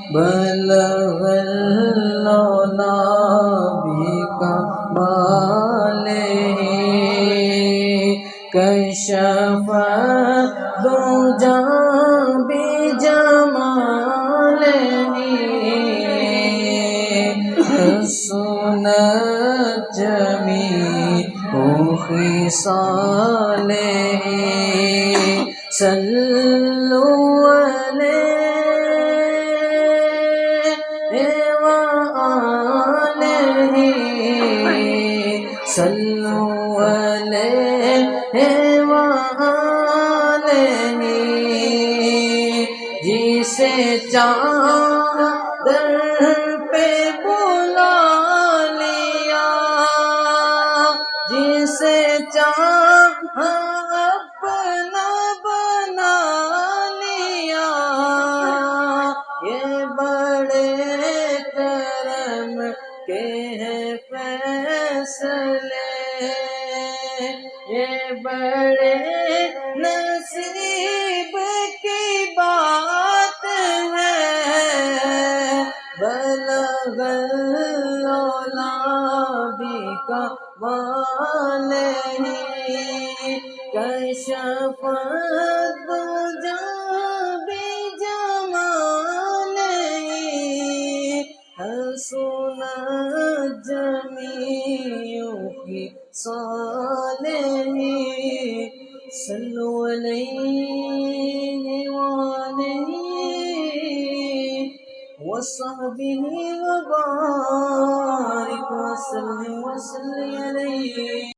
بلغ العلا بکمالہ کشف الدجی بجمالہ حسنت جمیع خصالہ صلوا علیہ وآلہ صلوا علیہ وآلہ جسے چادر پہ بلا لیا جسے چاہا اپنا بنا لیا یہ بڑے کرم کے ہیں فیصلے یہ بڑے نصیب کی بات ہے بلغ العلا بکمالہ کشف الدجی بجمالہ حسنت جمیع خصالہ صلوا علیہ وآلہ وصحبہ وبارک وسلم علیہ